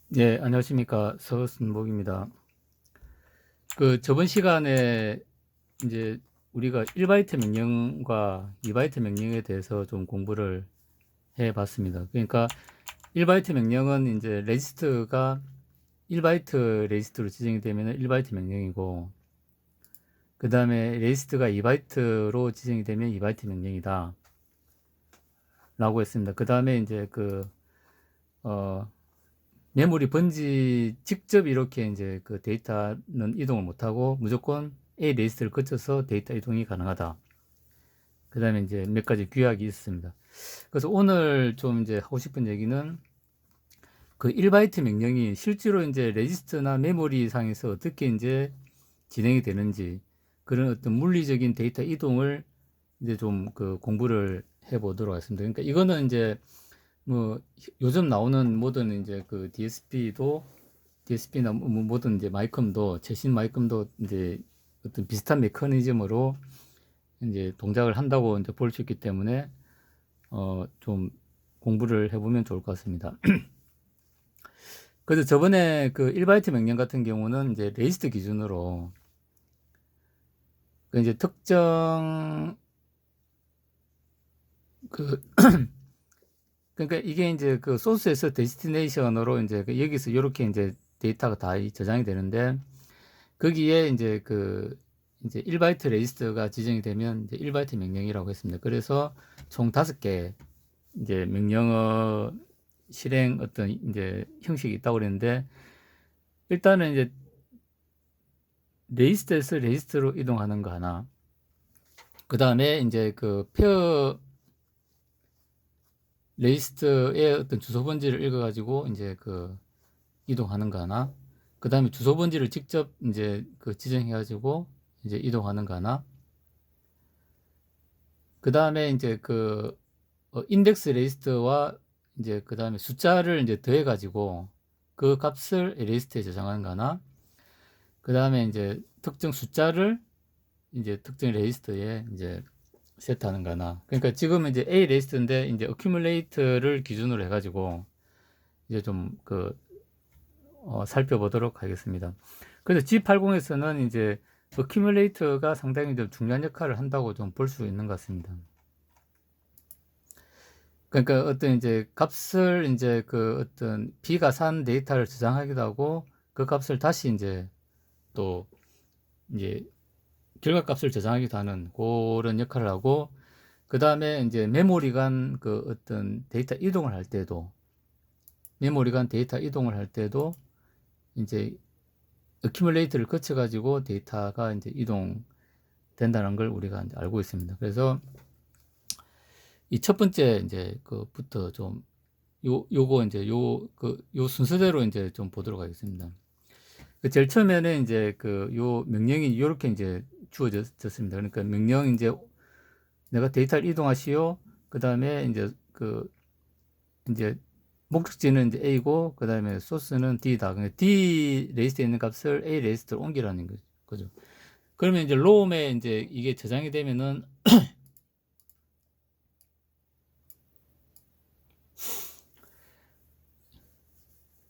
네, 안녕하십니까. 서순목입니다. 저번 시간에 이제 우리가 1바이트 명령과 2바이트 명령에 대해서 좀 공부를 해 봤습니다. 그러니까 1바이트 명령은 이제 레지스트가 1바이트 레지스트로 지정이 되면 1바이트 명령이고, 그 다음에 레지스트가 2바이트로 지정이 되면 2바이트 명령이다. 라고 했습니다. 그 다음에 이제 어, 메모리 번지 직접 이렇게 이제 그 데이터는 이동을 못하고 무조건 A 레지스트를 거쳐서 데이터 이동이 가능하다. 그 다음에 이제 몇 가지 규약이 있습니다. 그래서 오늘 좀 이제 하고 싶은 얘기는 그 1바이트 명령이 실제로 이제 레지스트나 메모리 상에서 어떻게 이제 진행이 되는지, 그런 어떤 물리적인 데이터 이동을 이제 좀 그 공부를 해 보도록 하겠습니다. 그러니까 이거는 이제 뭐 요즘 나오는 모든 이제 그 DSP나 모든 이제 마이컴도, 최신 마이컴도 이제 어떤 비슷한 메커니즘으로 이제 동작을 한다고 이제 볼 수 있기 때문에 좀 공부를 해보면 좋을 것 같습니다. 그래서 저번에 그 1바이트 명령 같은 경우는 이제 레지스트 기준으로 그 이제 특정 그 그러니까 이게 이제 그 소스에서 데스티네이션으로 이제 여기서 이렇게 이제 데이터가 다 저장이 되는데, 거기에 이제 1바이트 레지스터가 지정이 되면 이제 1바이트 명령이라고 했습니다. 그래서 총 5개 이제 명령어 실행 어떤 이제 형식이 있다고 그랬는데, 일단은 이제 레지스터에서 레지스터로 이동하는 거 하나, 그 다음에 이제 그 페어 레지스터의 어떤 주소 번지를 읽어가지고 이제 그 이동하는 거 하나, 그 다음에 주소 번지를 직접 이제 그 지정해가지고 이제 이동하는 거 하나, 그 다음에 이제 인덱스 레지스트와 이제 그 다음에 숫자를 이제 더해가지고 그 값을 레지스트에 저장하는 거나, 그 다음에 이제 특정 숫자를 이제 특정 레지스트에 이제 세트하는 거나. 그러니까 지금은 이제 A 레지스트인데 이제 accumulate를 기준으로 해가지고 이제 살펴보도록 하겠습니다. 그래서 G80에서는 이제 accumulate가 상당히 좀 중요한 역할을 한다고 좀 볼 수 있는 것 같습니다. 그러니까 어떤 이제 값을 이제 그 어떤 비가산 데이터를 저장하기도 하고, 그 값을 다시 이제 또 이제 결과값을 저장하기도 하는 그런 역할을 하고, 그 다음에 이제 메모리 간 그 어떤 데이터 이동을 할 때도, 메모리 간 데이터 이동을 할 때도 이제 어큐뮬레이트를 거쳐 가지고 데이터가 이제 이동된다는 걸 우리가 이제 알고 있습니다. 그래서 이 첫 번째 이제 그부터 좀 요거 이제 요 순서대로 이제 좀 보도록 하겠습니다. 제일 처음에는 이제 요 명령이 이렇게 이제 주어졌습니다. 그러니까 명령 이제 내가 데이터를 이동하시오. 그 다음에 이제 목적지는 이제 A고, 그 다음에 소스는 D다. 그러니까 D 레지스트에 있는 값을 A 레지스트로 옮기라는 거죠. 그러면 이제 롬에 이제 이게 저장이 되면은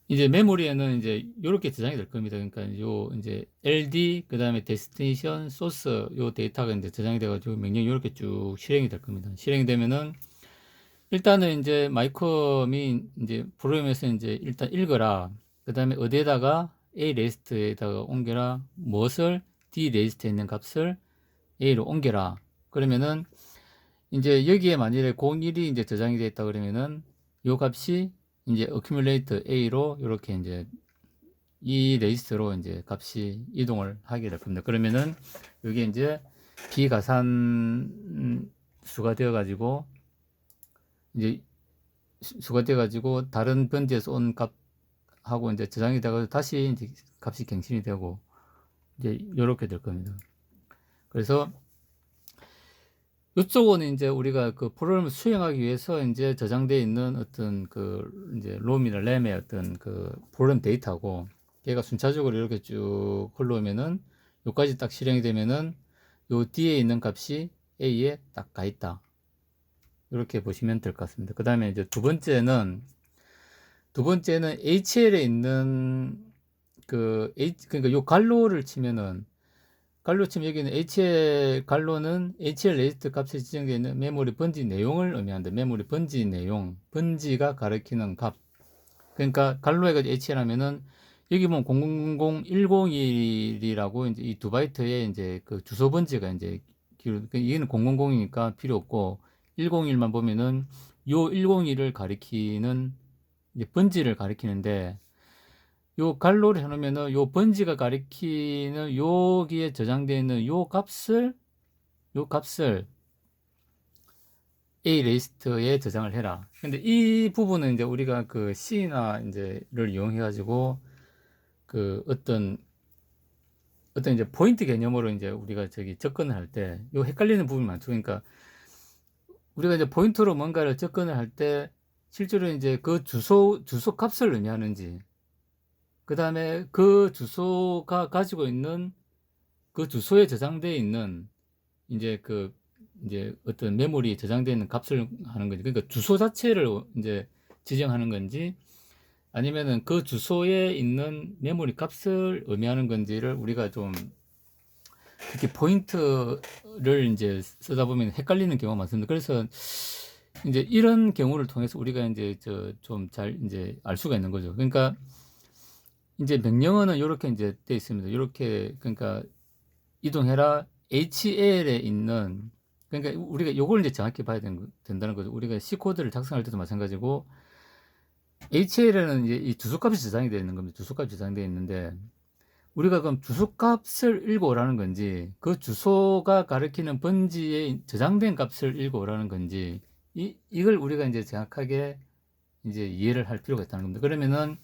이제 메모리에는 이제 이렇게 저장이 될 겁니다. 그러니까 요 이제 LD 그다음에 데스티네이션 소스 요 데이터가 이제 저장이 돼가지고 명령이 이렇게 쭉 실행이 될 겁니다. 실행이 되면은 일단은 이제 마이컴이 이제 프로그램에서 이제 일단 읽어라. 그다음에 어디에다가 A 레지스트에다가 옮겨라. 무엇을 D 레지스트에 있는 값을 A로 옮겨라. 그러면은 이제 여기에 만일에 01이 이제 저장이 되어 있다 그러면은 요 값이 이제 accumulate A로 이렇게 이제 이 레지스트로 이제 값이 이동을 하게 될 겁니다. 그러면은 여기 이제 비가산 수가 되어 가지고 이제 수가 되어 가지고 다른 번지에서 온 값하고 이제 저장이 되고 다시 이제 값이 갱신이 되고 이제 이렇게 될 겁니다. 그래서 이쪽은 이제 우리가 그 프로그램을 수행하기 위해서 이제 저장되어 있는 어떤 이제 롬이나 램의 어떤 그 프로그램 데이터고, 얘가 순차적으로 이렇게 쭉 흘러오면은 요까지 딱 실행이 되면은 요 뒤에 있는 값이 A에 딱 가 있다. 이렇게 보시면 될 것 같습니다. 그 다음에 이제 두 번째는 두 번째는 HL에 있는 그러니까 요 갈로를 치면은 갈로 치면 여기는 HL 갈로는 HL 레지스터 값에 지정되어 있는 메모리 번지 내용을 의미한다. 메모리 번지 내용, 번지가 가리키는 값. 그러니까 갈로 해가지고 HL 하면은 여기 보면 0001이라고 이제 이 두 바이트에 이제 그 주소 번지가 이제 얘는 000이니까 필요 없고 101만 보면은 요 101을 가리키는 이제 번지를 가리키는데 요 갈로를 해놓으면은 요 번지가 가리키는 여기에 저장되어 있는 요 값을 A 리스트에 저장을 해라. 근데 이 부분은 이제 우리가 그 C나 이제를 이용해 가지고 그 어떤 이제 포인트 개념으로 이제 우리가 저기 접근을 할 때 요 헷갈리는 부분이 많죠. 그러니까 우리가 이제 포인트로 뭔가를 접근을 할 때 실제로 이제 그 주소 값을 의미하는지, 그 다음에 그 주소가 가지고 있는 그 주소에 저장되어 있는 이제 어떤 메모리에 저장되어 있는 값을 하는 건지, 그러니까 주소 자체를 이제 지정하는 건지 아니면은 그 주소에 있는 메모리 값을 의미하는 건지를 우리가 좀 특히 포인트를 이제 쓰다 보면 헷갈리는 경우가 많습니다. 그래서 이제 이런 경우를 통해서 우리가 이제 좀 잘 이제 알 수가 있는 거죠. 그러니까 이제 명령어는 이렇게 이제 되어 있습니다. 이렇게 그러니까 이동해라 HL에 있는, 그러니까 우리가 요걸 이제 정확히 봐야 된다는 거죠. 우리가 C 코드를 작성할 때도 마찬가지고 HL에는 이제 이 주소값이 저장이 되어 있는 겁니다. 주소값이 저장되어 있는데 우리가 그럼 주소값을 읽어오라는 건지 그 주소가 가리키는 번지에 저장된 값을 읽어오라는 건지 이걸 우리가 이제 정확하게 이제 이해를 할 필요가 있다는 겁니다. 그러면은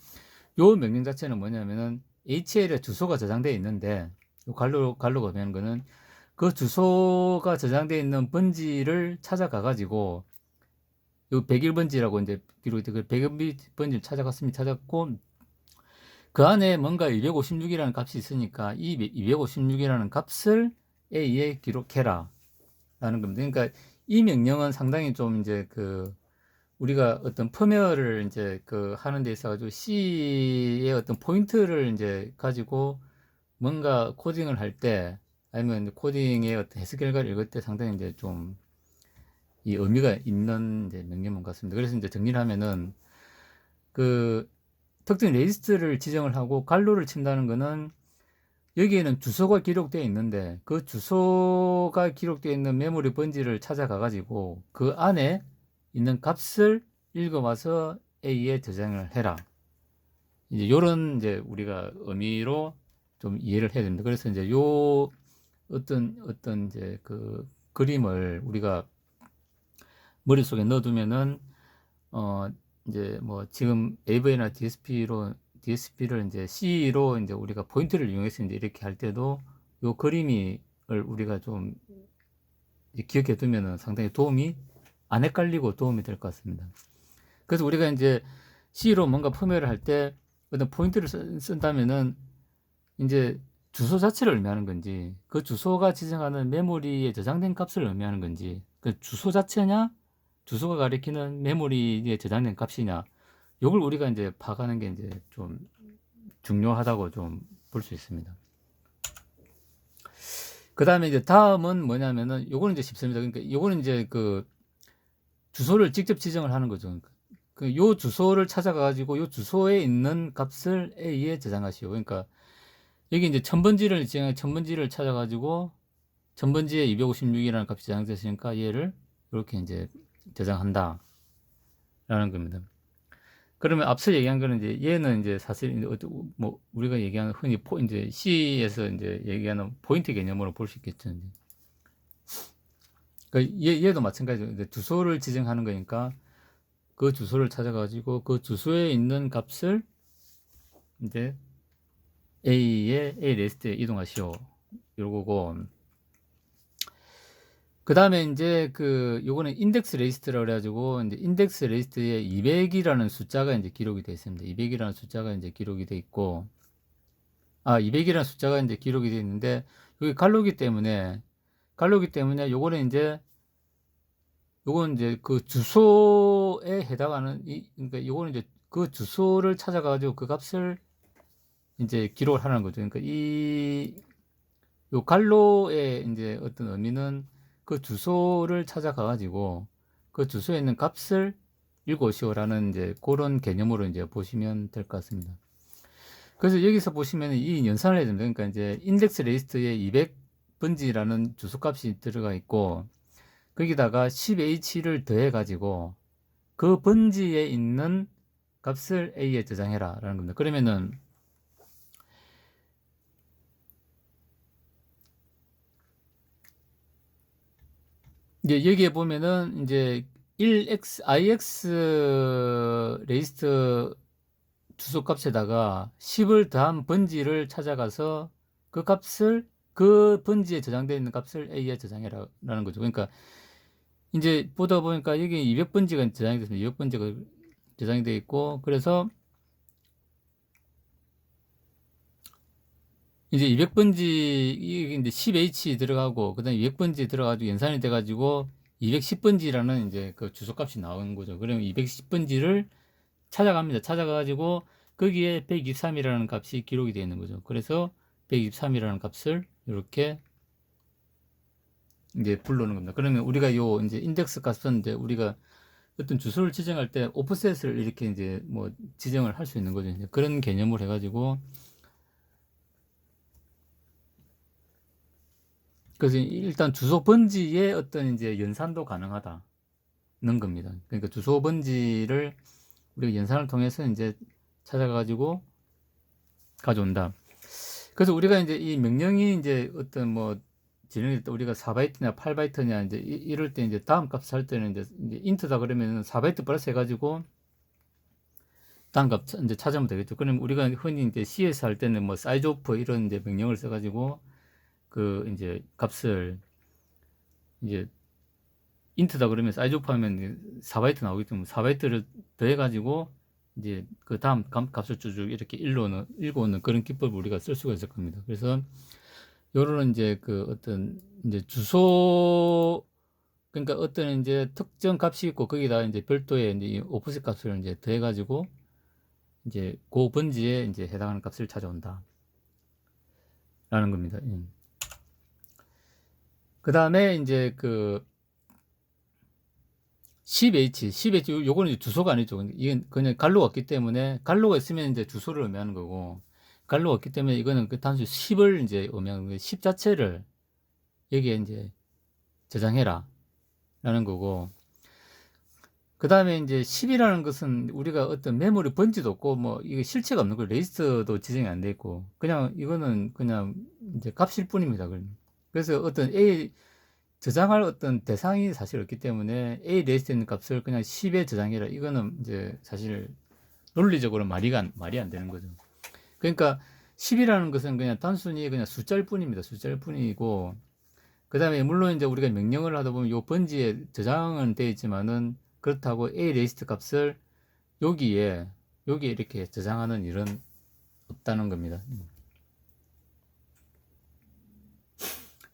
요 명령 자체는 뭐냐면은 HL에 주소가 저장되어 있는데 요 갈로 보면 거는 그 주소가 저장되어 있는 번지를 찾아가 가지고 요 101번지라고 이제 기록이 돼 그 101번지를 찾았고 그 안에 뭔가 256이라는 값이 있으니까 이 256이라는 값을 A에 기록해라 라는 겁니다. 그러니까 이 명령은 상당히 좀 이제 우리가 어떤 펌웨어를 이제 하는 데 있어 가지고 C의 어떤 포인트를 이제 가지고 뭔가 코딩을 할 때 아니면 코딩의 어떤 해석 결과를 읽을 때 상당히 이제 좀 이 의미가 있는 이제 명령문 같습니다. 그래서 이제 정리를 하면은 특정 레지스트를 지정을 하고 갈로를 친다는 것은 여기에는 주소가 기록되어 있는데 그 주소가 기록되어 있는 메모리 번지를 찾아가 가지고 그 안에 있는 값을 읽어와서 A에 저장을 해라. 이제 요런 이제 우리가 의미로 좀 이해를 해야 됩니다. 그래서 이제 요 어떤 이제 그림을 우리가 머릿속에 넣어두면은 이제 뭐 지금 AV나 DSP를 이제 C로 이제 우리가 포인트를 이용해서 이제 이렇게 할 때도 요 그림을 우리가 좀 기억해 두면은 상당히 안 헷갈리고 도움이 될 것 같습니다. 그래서 우리가 이제 C로 뭔가 펌웨어를 할 때 어떤 포인트를 쓴다면은 이제 주소 자체를 의미하는 건지 그 주소가 지정하는 메모리에 저장된 값을 의미하는 건지 그 주소 자체냐 주소가 가리키는 메모리에 저장된 값이냐 요걸 우리가 이제 파악하는 게 이제 좀 중요하다고 좀 볼 수 있습니다. 그 다음에 이제 다음은 뭐냐면은 요거는 이제 쉽습니다. 그러니까 요거는 이제 주소를 직접 지정을 하는 거죠. 요 주소를 찾아가 가지고 요 주소에 있는 값을 A에 저장하시오. 그러니까 여기 이제 천번지를 찾아 가지고 천번지에 256이라는 값이 저장됐으니까 얘를 이렇게 이제 저장한다 라는 겁니다. 그러면 앞서 얘기한 거는 이제 얘는 이제 사실 뭐 우리가 얘기하는 흔히 이제 C에서 이제 얘기하는 포인트 개념으로 볼 수 있겠죠. 그러니까 얘도 마찬가지로 이제 주소를 지정하는 거니까 그 주소를 찾아가지고 그 주소에 있는 값을 이제 A 리스트에 이동하시오. 요거고. 그 다음에 이제 요거는 인덱스 리스트라고 그래가지고 이제 인덱스 리스트에 200이라는 숫자가 이제 기록이 되어 있습니다. 200이라는 숫자가 이제 기록이 되어 있고, 200이라는 숫자가 이제 기록이 되어 있는데, 여기 갈로기 때문에 요거는 이제 그 주소에 해당하는 그러니까 요거는 이제 그 주소를 찾아가지고 그 값을 이제 기록을 하는 거죠. 그러니까 요 갈로의 이제 어떤 의미는 그 주소를 찾아가가지고 그 주소에 있는 값을 읽어오시오라는 이제 그런 개념으로 이제 보시면 될 것 같습니다. 그래서 여기서 보시면 이 연산을 해야 됩니다. 그러니까 이제 인덱스 리스트에 200번지라는 주소 값이 들어가 있고 거기다가 10h를 더해 가지고 그 번지에 있는 값을 A에 저장해라 라는 겁니다. 그러면은 이제 여기에 보면은 이제 1x ix 레이스트 주소 값에다가 10을 더한 번지를 찾아가서 그 값을 그 번지에 저장되어 있는 값을 A에 저장해라 라는 거죠. 그러니까 이제 보다 보니까 여기 200번지가 저장이 됐습니다. 200번지가 저장이 되어 있고 그래서 이제 200번지 이게 이제 10H 들어가고 그다음에 200번지 들어가지고 연산이 돼 가지고 210번지라는 이제 그 주소값이 나오는 거죠. 그러면 210번지를 찾아갑니다. 찾아가 가지고 거기에 123이라는 값이 기록이 되어 있는 거죠. 그래서 123이라는 값을 이렇게 이제 불러오는 겁니다. 그러면 우리가 요 이제 인덱스 값은 이제 우리가 어떤 주소를 지정할 때 오프셋을 이렇게 이제 뭐 지정을 할 수 있는 거죠. 이제 그런 개념을 해가지고 그래서 일단 주소 번지의 어떤 이제 연산도 가능하다는 겁니다. 그러니까 주소 번지를 우리가 연산을 통해서 이제 찾아가지고 가져온다. 그래서 우리가 이제 이 명령이 이제 어떤 뭐 진행될 때 우리가 4바이트냐 8바이트냐 이제 이럴 때 이제 다음 값을 할 때는 이제 인트다 그러면 4바이트 플러스 해가지고 다음 값 이제 찾으면 되겠죠. 그럼 우리가 흔히 이제 CS 할 때는 뭐 사이즈 오프 이런 이제 명령을 써가지고 그 이제 값을 이제 인트다 그러면 사이즈 오프 하면 4바이트 나오기 때문에 4바이트를 더해가지고 이제 그 다음 값을 쭉 이렇게 읽어오는 그런 기법을 우리가 쓸 수가 있을 겁니다. 그래서 요런 이제 그 어떤 이제 주소 그러니까 어떤 이제 특정 값이 있고 거기다 이제 별도의 이제 오프셋 값을 이제 더해가지고 이제 그 번지에 이제 해당하는 값을 찾아온다 라는 겁니다. 그 다음에 이제 그 10H 요거는 이제 주소가 아니죠. 이건 그냥 갈로가 없기 때문에 갈로가 있으면 이제 주소를 의미하는 거고 갈로가 없기 때문에 이거는 그 단순히 10을 이제 의미하는 거예요. 10 자체를 여기에 이제 저장해라 라는 거고 그 다음에 이제 10이라는 것은 우리가 어떤 메모리 번지도 없고 뭐 이게 실체가 없는 거 레이스도 지정이 안 돼 있고 그냥 이거는 그냥 이제 값일 뿐입니다. 그래서 어떤 A 저장할 어떤 대상이 사실 없기 때문에 A 레이스에 있는 값을 그냥 10에 저장해라 이거는 이제 사실 논리적으로 말이 안 되는 거죠. 그러니까 10이라는 것은 그냥 단순히 그냥 숫자일 뿐입니다. 숫자일 뿐이고 그 다음에 물론 이제 우리가 명령을 하다 보면 요 번지에 저장은 되어 있지만은 그렇다고 A 레이스트 값을 여기에 이렇게 저장하는 일은 없다는 겁니다.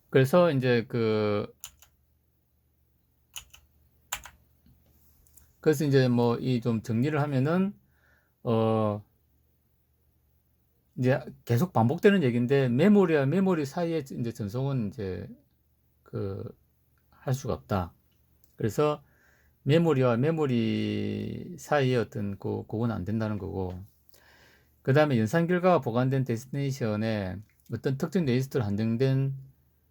그래서 이제 그래서 이제 뭐 이 좀 정리를 하면은 이제 계속 반복되는 얘기인데 메모리와 메모리 사이에 이제 전송은 이제 할 수가 없다. 그래서 메모리와 메모리 사이에 어떤 그건 안 된다는 거고 그 다음에 연산 결과가 보관된 데스티네이션에 어떤 특정 레지스터로 한정된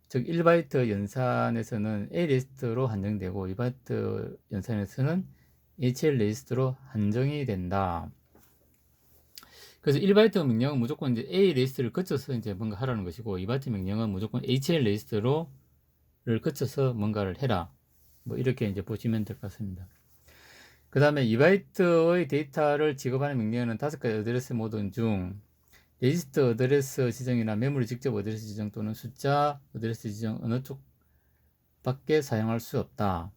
즉 1바이트 연산에서는 A 레지스터로 한정되고 2바이트 연산에서는 HL 레지스터로 한정이 된다. 그래서 1바이트 명령은 무조건 이제 A 레지스터를 거쳐서 이제 뭔가 하라는 것이고 2바이트 명령은 무조건 HL 레지스터를 거쳐서 뭔가를 해라. 뭐 이렇게 이제 보시면 될 것 같습니다. 그 다음에 2바이트의 데이터를 지급하는 명령에는 5가지 어드레스 모드 중 레지스터 어드레스 지정이나 메모리 직접 어드레스 지정 또는 숫자 어드레스 지정 어느 쪽밖에 사용할 수 없다.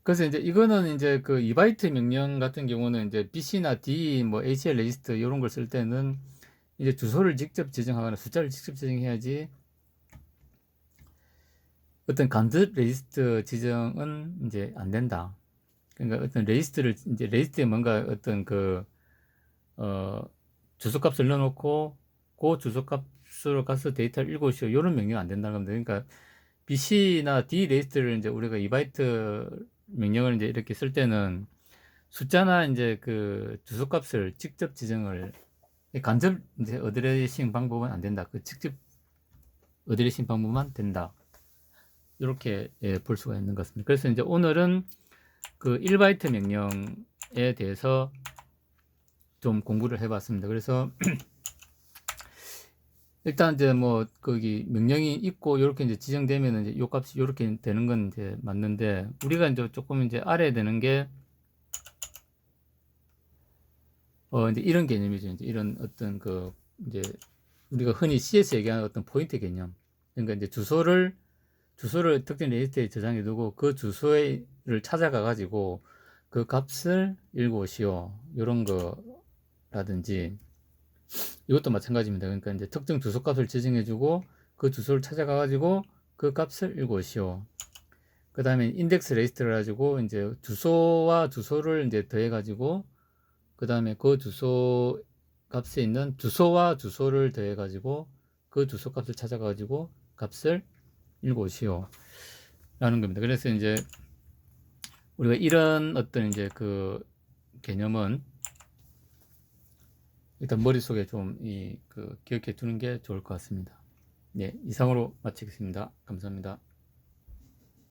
그래서 이제 이거는 이제 그 2바이트 명령 같은 경우는 이제 BC나 D, 뭐 HL 레지스터 이런 걸 쓸 때는 이제 주소를 직접 지정하거나 숫자를 직접 지정해야지 어떤 간접 레지스트 지정은 이제 안 된다. 그러니까 어떤 레지스트를 이제 레지스트에 뭔가 어떤 주소값을 넣어놓고 그 주소값으로 가서 데이터를 읽으시오 이런 명령 안 된다는 겁니다. 그러니까 BC나 D 레지스트를 이제 우리가 2바이트 명령을 이제 이렇게 쓸 때는 숫자나 이제 그 주소값을 직접 지정을 간접 이제 어드레싱 방법은 안 된다. 그 직접 어드레싱 방법만 된다. 이렇게 볼 수가 있는 것 같습니다. 그래서 이제 오늘은 그 1바이트 명령에 대해서 좀 공부를 해봤습니다. 그래서 일단 이제 뭐 거기 명령이 있고 이렇게 이제 지정되면 이제 요 값이 이렇게 되는 건 이제 맞는데 우리가 이제 조금 이제 알아야 되는 게 이제 이런 개념이죠. 이제 이런 어떤 그 이제 우리가 흔히 CS 얘기하는 어떤 포인트 개념. 그러니까 이제 주소를 특정 레지스트에 저장해 두고 그 주소를 찾아가 가지고 그 값을 읽어오시오. 이런 거라든지 이것도 마찬가지입니다. 그러니까 이제 특정 주소 값을 지정해 주고 그 주소를 찾아가 가지고 그 값을 읽어오시오. 그 다음에 인덱스 레지스트를 가지고 이제 주소와 주소를 이제 더해 가지고 그 다음에 그 주소 값에 있는 주소와 주소를 더해 가지고 그 주소 값을 찾아가 가지고 값을 읽어오시오 라는 겁니다. 그래서 이제 우리가 이런 어떤 이제 그 개념은 일단 머릿속에 좀 기억해 두는 게 좋을 것 같습니다. 네, 이상으로 마치겠습니다. 감사합니다.